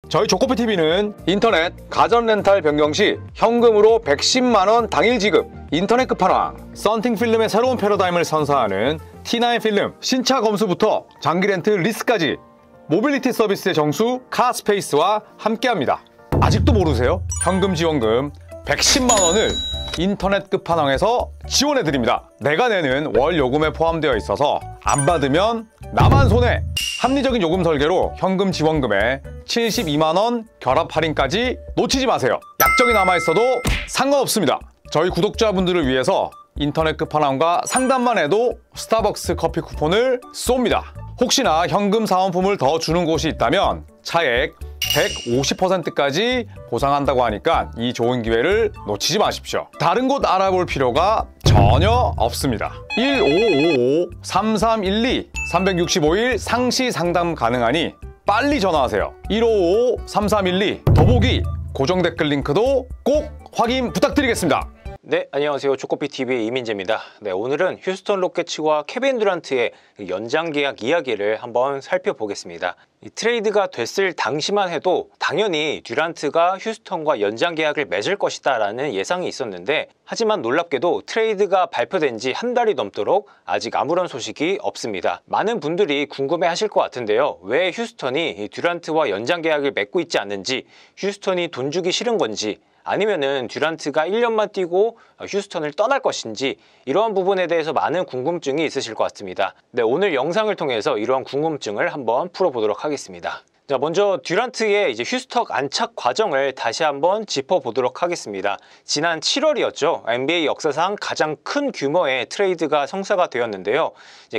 저희 조코피TV는 인터넷 가전 렌탈 변경 시 현금으로 110만원 당일 지급, 인터넷 끝판왕, 썬팅 필름의 새로운 패러다임을 선사하는 T9 필름 신차 검수부터 장기 렌트 리스까지 모빌리티 서비스의 정수 카스페이스와 함께합니다. 아직도 모르세요? 현금 지원금 110만원을 인터넷 끝판왕에서 지원해드립니다. 내가 내는 월 요금에 포함되어 있어서 안 받으면 나만 손해! 합리적인 요금 설계로 현금 지원금에 72만원 결합 할인까지 놓치지 마세요. 약정이 남아있어도 상관없습니다. 저희 구독자분들을 위해서 인터넷 끝판왕과 상담만 해도 스타벅스 커피 쿠폰을 쏩니다. 혹시나 현금 사은품을 더 주는 곳이 있다면 차액 150%까지 보상한다고 하니까 이 좋은 기회를 놓치지 마십시오. 다른 곳 알아볼 필요가 전혀 없습니다. 1555-3312 365일 상시 상담 가능하니 빨리 전화하세요. 1555-3312 더보기 고정 댓글 링크도 꼭 확인 부탁드리겠습니다. 네, 안녕하세요. 조코피TV의 이민재입니다. 네, 오늘은 휴스턴 로켓츠와 케빈 듀란트의 연장 계약 이야기를 한번 살펴보겠습니다. 이 트레이드가 됐을 당시만 해도 당연히 듀란트가 휴스턴과 연장 계약을 맺을 것이다 라는 예상이 있었는데, 하지만 놀랍게도 트레이드가 발표된 지 한 달이 넘도록 아직 아무런 소식이 없습니다. 많은 분들이 궁금해 하실 것 같은데요. 왜 휴스턴이 이 듀란트와 연장 계약을 맺고 있지 않는지, 휴스턴이 돈 주기 싫은 건지, 아니면은 듀란트가 1년만 뛰고 휴스턴을 떠날 것인지, 이러한 부분에 대해서 많은 궁금증이 있으실 것 같습니다. 네, 오늘 영상을 통해서 이러한 궁금증을 한번 풀어보도록 하겠습니다. 자, 먼저 듀란트의 휴스턴 안착 과정을 다시 한번 짚어보도록 하겠습니다. 지난 7월이었죠. NBA 역사상 가장 큰 규모의 트레이드가 성사가 되었는데요.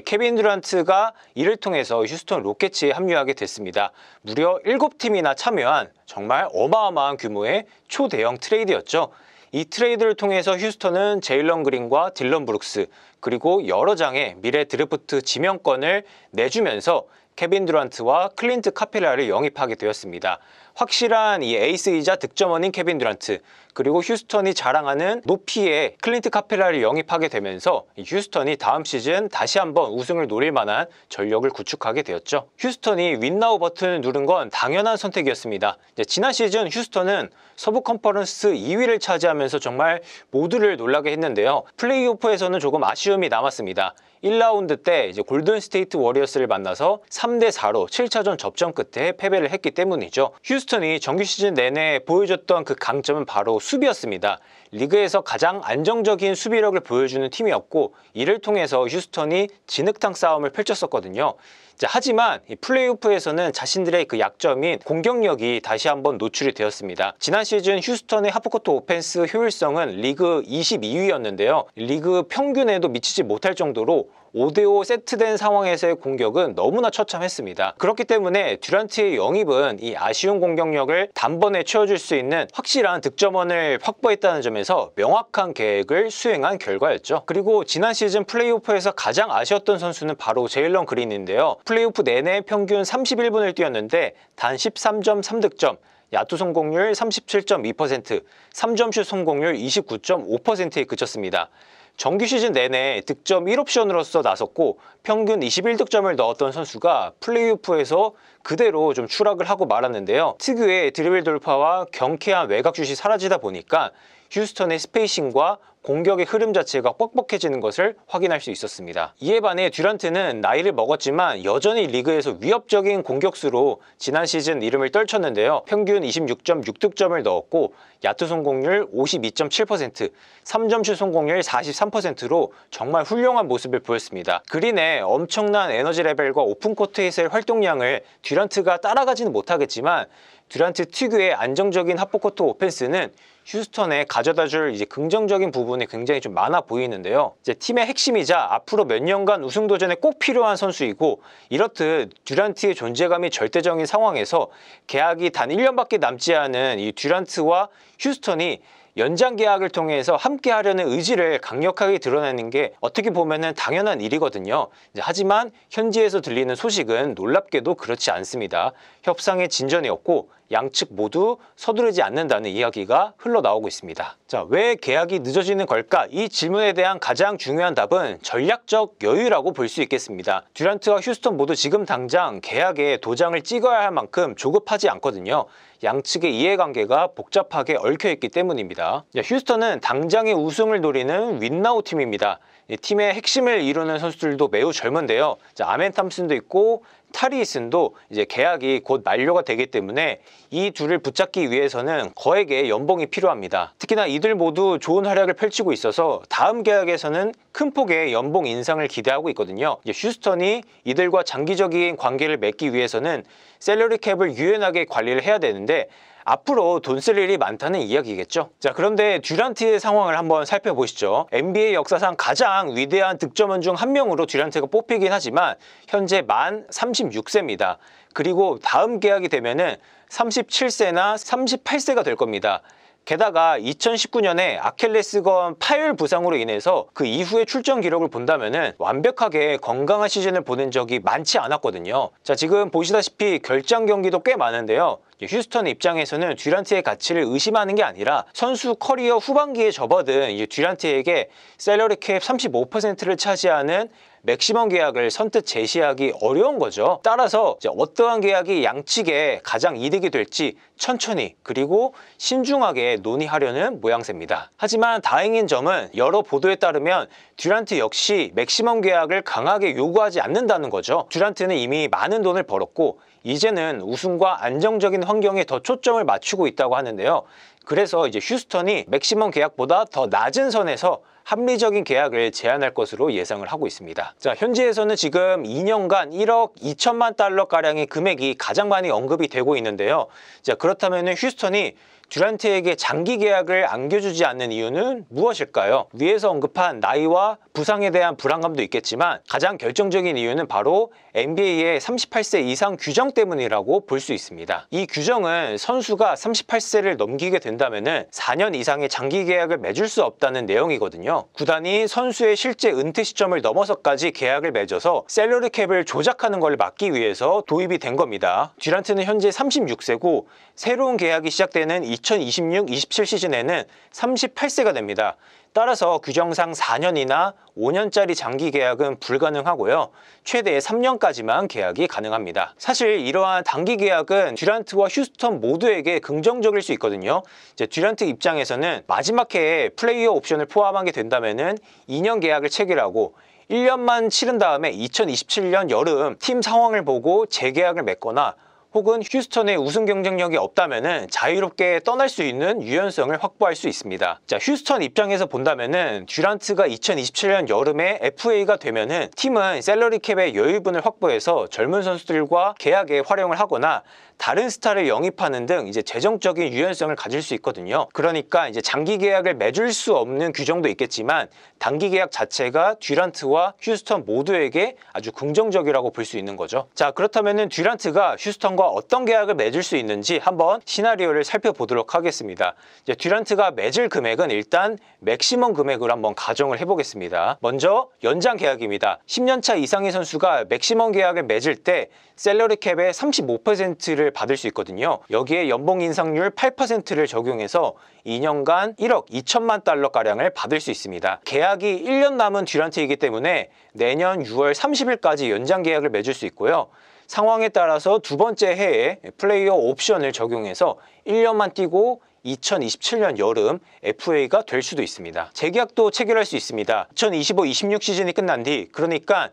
케빈 듀란트가 이를 통해서 휴스턴 로켓츠에 합류하게 됐습니다. 무려 7팀이나 참여한 정말 어마어마한 규모의 초대형 트레이드였죠. 이 트레이드를 통해서 휴스턴은 제일런 그린과 딜런 브룩스, 그리고 여러 장의 미래 드래프트 지명권을 내주면서 케빈 듀란트와 클린트 카펠라를 영입하게 되었습니다. 확실한 이 에이스이자 득점원인 케빈 듀란트, 그리고 휴스턴이 자랑하는 높이의 클린트 카펠라를 영입하게 되면서 휴스턴이 다음 시즌 다시 한번 우승을 노릴 만한 전력을 구축하게 되었죠. 휴스턴이 윈나우 버튼을 누른 건 당연한 선택이었습니다. 지난 시즌 휴스턴은 서부 컨퍼런스 2위를 차지하면서 정말 모두를 놀라게 했는데요. 플레이오프에서는 조금 아쉬움이 남았습니다. 1라운드 때 골든 스테이트 워리어스를 만나서 3대4로 7차전 접전 끝에 패배를 했기 때문이죠. 휴스턴이 정규 시즌 내내 보여줬던 그 강점은 바로 수비였습니다. 리그에서 가장 안정적인 수비력을 보여주는 팀이었고, 이를 통해서 휴스턴이 진흙탕 싸움을 펼쳤었거든요. 하지만 이 플레이오프에서는 자신들의 그 약점인 공격력이 다시 한번 노출이 되었습니다. 지난 시즌 휴스턴의 하프코트 오펜스 효율성은 리그 22위였는데요. 리그 평균에도 미치지 못할 정도로 5대5 세트된 상황에서의 공격은 너무나 처참했습니다. 그렇기 때문에 듀란트의 영입은 이 아쉬운 공격력을 단번에 채워줄 수 있는 확실한 득점원을 확보했다는 점에서 명확한 계획을 수행한 결과였죠. 그리고 지난 시즌 플레이오프에서 가장 아쉬웠던 선수는 바로 제일런 그린인데요. 플레이오프 내내 평균 31분을 뛰었는데 단 13점 3득점, 야투 성공률 37.2%, 3점슛 성공률 29.5%에 그쳤습니다. 정규 시즌 내내 득점 1옵션으로서 나섰고 평균 21득점을 넣었던 선수가 플레이오프에서 그대로 좀 추락을 하고 말았는데요. 특유의 드리블 돌파와 경쾌한 외곽슛이 사라지다 보니까 휴스턴의 스페이싱과 공격의 흐름 자체가 뻑뻑해지는 것을 확인할 수 있었습니다. 이에 반해 듀란트는 나이를 먹었지만 여전히 리그에서 위협적인 공격수로 지난 시즌 이름을 떨쳤는데요. 평균 26.6득점을 넣었고 야투 성공률 52.7%, 3점슛 성공률 43%로 정말 훌륭한 모습을 보였습니다. 그린의 엄청난 에너지 레벨과 오픈코트에서의 활동량을 듀란트가 따라가지는 못하겠지만, 듀란트 특유의 안정적인 하프코트 오펜스는 휴스턴에 가져다줄 긍정적인 부분이 굉장히 좀 많아 보이는데요. 팀의 핵심이자 앞으로 몇 년간 우승 도전에 꼭 필요한 선수이고, 이렇듯 듀란트의 존재감이 절대적인 상황에서 계약이 단 1년밖에 남지 않은 이 듀란트와 휴스턴이 연장 계약을 통해서 함께 하려는 의지를 강력하게 드러내는 게 어떻게 보면은 당연한 일이거든요. 하지만 현지에서 들리는 소식은 놀랍게도 그렇지 않습니다. 협상의 진전이 없고 양측 모두 서두르지 않는다는 이야기가 흘러나오고 있습니다. 자, 왜 계약이 늦어지는 걸까? 이 질문에 대한 가장 중요한 답은 전략적 여유라고 볼 수 있겠습니다. 듀란트와 휴스턴 모두 지금 당장 계약에 도장을 찍어야 할 만큼 조급하지 않거든요. 양측의 이해관계가 복잡하게 얽혀있기 때문입니다. 휴스턴은 당장의 우승을 노리는 윈나우 팀입니다. 팀의 핵심을 이루는 선수들도 매우 젊은데요. 아멘 탐슨도 있고 타리이슨도 이제 계약이 곧 만료가 되기 때문에 이 둘을 붙잡기 위해서는 거액의 연봉이 필요합니다. 특히나 이들 모두 좋은 활약을 펼치고 있어서 다음 계약에서는 큰 폭의 연봉 인상을 기대하고 있거든요. 휴스턴이 이들과 장기적인 관계를 맺기 위해서는 셀러리 캡을 유연하게 관리를 해야 되는데 앞으로 돈 쓸 일이 많다는 이야기겠죠. 자, 그런데 듀란트의 상황을 한번 살펴보시죠. NBA 역사상 가장 위대한 득점원 중 한 명으로 듀란트가 뽑히긴 하지만 현재 만 36세입니다. 그리고 다음 계약이 되면은 37세나 38세가 될 겁니다. 게다가 2019년에 아킬레스건 파열 부상으로 인해서 그 이후의 출전 기록을 본다면은 완벽하게 건강한 시즌을 보낸 적이 많지 않았거든요. 자, 지금 보시다시피 결장 경기도 꽤 많은데요. 휴스턴 입장에서는 듀란트의 가치를 의심하는 게 아니라 선수 커리어 후반기에 접어든 듀란트에게 셀러리 캡 35%를 차지하는 맥시멈 계약을 선뜻 제시하기 어려운 거죠. 따라서 어떠한 계약이 양측에 가장 이득이 될지 천천히 그리고 신중하게 논의하려는 모양새입니다. 하지만 다행인 점은 여러 보도에 따르면 듀란트 역시 맥시멈 계약을 강하게 요구하지 않는다는 거죠. 듀란트는 이미 많은 돈을 벌었고 이제는 우승과 안정적인 환경에 더 초점을 맞추고 있다고 하는데요. 그래서 이제 휴스턴이 맥시멈 계약보다 더 낮은 선에서 합리적인 계약을 제안할 것으로 예상을 하고 있습니다. 자, 현지에서는 지금 2년간 1억 2천만 달러가량의 금액이 가장 많이 언급이 되고 있는데요. 자, 그렇다면 휴스턴이 듀란트에게 장기 계약을 안겨주지 않는 이유는 무엇일까요? 위에서 언급한 나이와 부상에 대한 불안감도 있겠지만 가장 결정적인 이유는 바로 NBA의 38세 이상 규정 때문이라고 볼 수 있습니다. 이 규정은 선수가 38세를 넘기게 된다면 4년 이상의 장기 계약을 맺을 수 없다는 내용이거든요. 구단이 선수의 실제 은퇴 시점을 넘어서까지 계약을 맺어서 셀러리 캡을 조작하는 걸 막기 위해서 도입이 된 겁니다. 듀란트는 현재 36세고 새로운 계약이 시작되는 2026-27 시즌에는 38세가 됩니다. 따라서 규정상 4년이나 5년짜리 장기 계약은 불가능하고요. 최대 3년까지만 계약이 가능합니다. 사실 이러한 단기 계약은 듀란트와 휴스턴 모두에게 긍정적일 수 있거든요. 이제 듀란트 입장에서는 마지막 해에 플레이어 옵션을 포함하게 된다면 2년 계약을 체결하고 1년만 치른 다음에 2027년 여름 팀 상황을 보고 재계약을 맺거나 혹은 휴스턴의 우승 경쟁력이 없다면 자유롭게 떠날 수 있는 유연성을 확보할 수 있습니다. 자, 휴스턴 입장에서 본다면 듀란트가 2027년 여름에 FA가 되면 팀은 셀러리 캡의 여유분을 확보해서 젊은 선수들과 계약에 활용을 하거나 다른 스타를 영입하는 등 이제 재정적인 유연성을 가질 수 있거든요. 그러니까 이제 장기 계약을 맺을 수 없는 규정도 있겠지만 단기 계약 자체가 듀란트와 휴스턴 모두에게 아주 긍정적이라고 볼 수 있는 거죠. 자, 그렇다면 듀란트가 휴스턴과 어떤 계약을 맺을 수 있는지 한번 시나리오를 살펴보도록 하겠습니다. 이제 듀란트가 맺을 금액은 일단 맥시멈 금액으로 한번 가정을 해보겠습니다. 먼저 연장 계약입니다. 10년차 이상의 선수가 맥시멈 계약을 맺을 때 셀러리 캡의 35%를 받을 수 있거든요. 여기에 연봉 인상률 8%를 적용해서 2년간 1억 2천만 달러가량을 받을 수 있습니다. 계약이 1년 남은 듀란트이기 때문에 내년 6월 30일까지 연장 계약을 맺을 수 있고요. 상황에 따라서 두 번째 해에 플레이어 옵션을 적용해서 1년만 뛰고 2027년 여름 FA가 될 수도 있습니다. 재계약도 체결할 수 있습니다. 2025-26 시즌이 끝난 뒤, 그러니까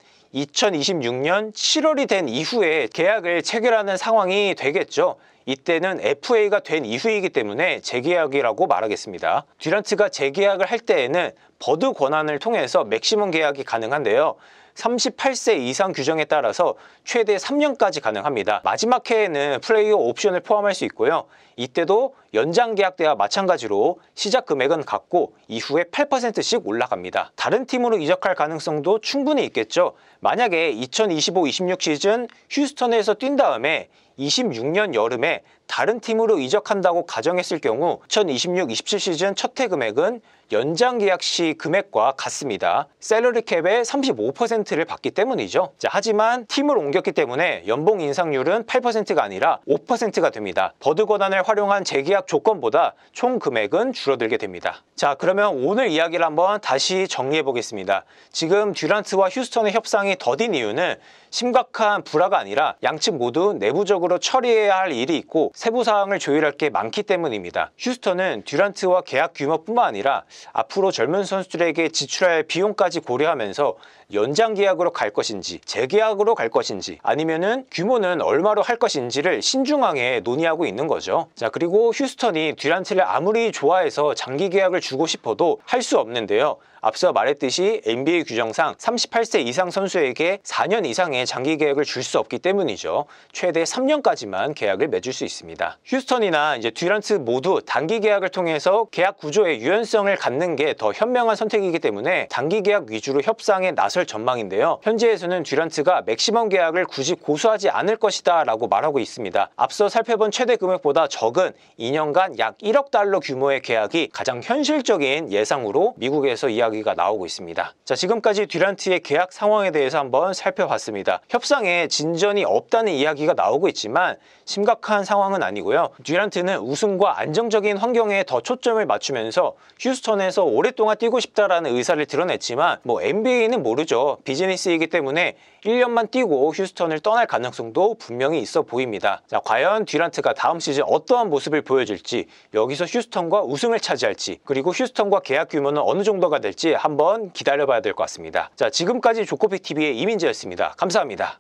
2026년 7월이 된 이후에 계약을 체결하는 상황이 되겠죠. 이때는 FA가 된 이후이기 때문에 재계약이라고 말하겠습니다. 듀란트가 재계약을 할 때에는 버드 권한을 통해서 맥시멈 계약이 가능한데요. 38세 이상 규정에 따라서 최대 3년까지 가능합니다. 마지막 해에는 플레이어 옵션을 포함할 수 있고요. 이때도 연장 계약 때와 마찬가지로 시작 금액은 같고 이후에 8%씩 올라갑니다. 다른 팀으로 이적할 가능성도 충분히 있겠죠. 만약에 2025-26 시즌 휴스턴에서 뛴 다음에 26년 여름에 다른 팀으로 이적한다고 가정했을 경우 2026-27 시즌 첫 해 금액은 연장 계약 시 금액과 같습니다. 셀러리 캡의 35%를 받기 때문이죠. 자, 하지만 팀을 옮겼기 때문에 연봉 인상률은 8%가 아니라 5%가 됩니다. 버드 권한을 활용한 재계약 조건보다 총 금액은 줄어들게 됩니다. 자, 그러면 오늘 이야기를 한번 다시 정리해 보겠습니다. 지금 듀란트와 휴스턴의 협상이 더딘 이유는 심각한 불화가 아니라 양측 모두 내부적으로 처리해야 할 일이 있고 세부 사항을 조율할 게 많기 때문입니다. 휴스턴은 듀란트와 계약 규모뿐만 아니라 앞으로 젊은 선수들에게 지출할 비용까지 고려하면서 연장 계약으로 갈 것인지 재계약으로 갈 것인지 아니면은 규모는 얼마로 할 것인지를 신중하게 논의하고 있는 거죠. 자, 그리고 휴스턴이 듀란트를 아무리 좋아해서 장기 계약을 주고 싶어도 할 수 없는데요. 앞서 말했듯이 NBA 규정상 38세 이상 선수에게 4년 이상의 장기 계약을 줄 수 없기 때문이죠. 최대 3년까지만 계약을 맺을 수 있습니다. 휴스턴이나 듀란트 모두 단기 계약을 통해서 계약 구조의 유연성을 갖는 게 더 현명한 선택이기 때문에 단기 계약 위주로 협상에 나설 전망인데요. 현지에서는 듀란트가 맥시멈 계약을 굳이 고수하지 않을 것이다 라고 말하고 있습니다. 앞서 살펴본 최대 금액보다 적은 2년간 약 1억 달러 규모의 계약이 가장 현실적인 예상으로 미국에서 이야기가 나오고 있습니다. 자, 지금까지 듀란트의 계약 상황에 대해서 한번 살펴봤습니다. 협상에 진전이 없다는 이야기가 나오고 있지만 심각한 상황은 아니고요. 듀란트는 우승과 안정적인 환경에 더 초점을 맞추면서 휴스턴에서 오랫동안 뛰고 싶다라는 의사를 드러냈지만 NBA는 모르죠. 비즈니스이기 때문에 1년만 뛰고 휴스턴을 떠날 가능성도 분명히 있어 보입니다. 자, 과연 듀란트가 다음 시즌 어떠한 모습을 보여줄지, 여기서 휴스턴과 우승을 차지할지, 그리고 휴스턴과 계약 규모는 어느 정도가 될지 한번 기다려봐야 될 것 같습니다. 자, 지금까지 조코픽TV의 이민재였습니다. 감사합니다.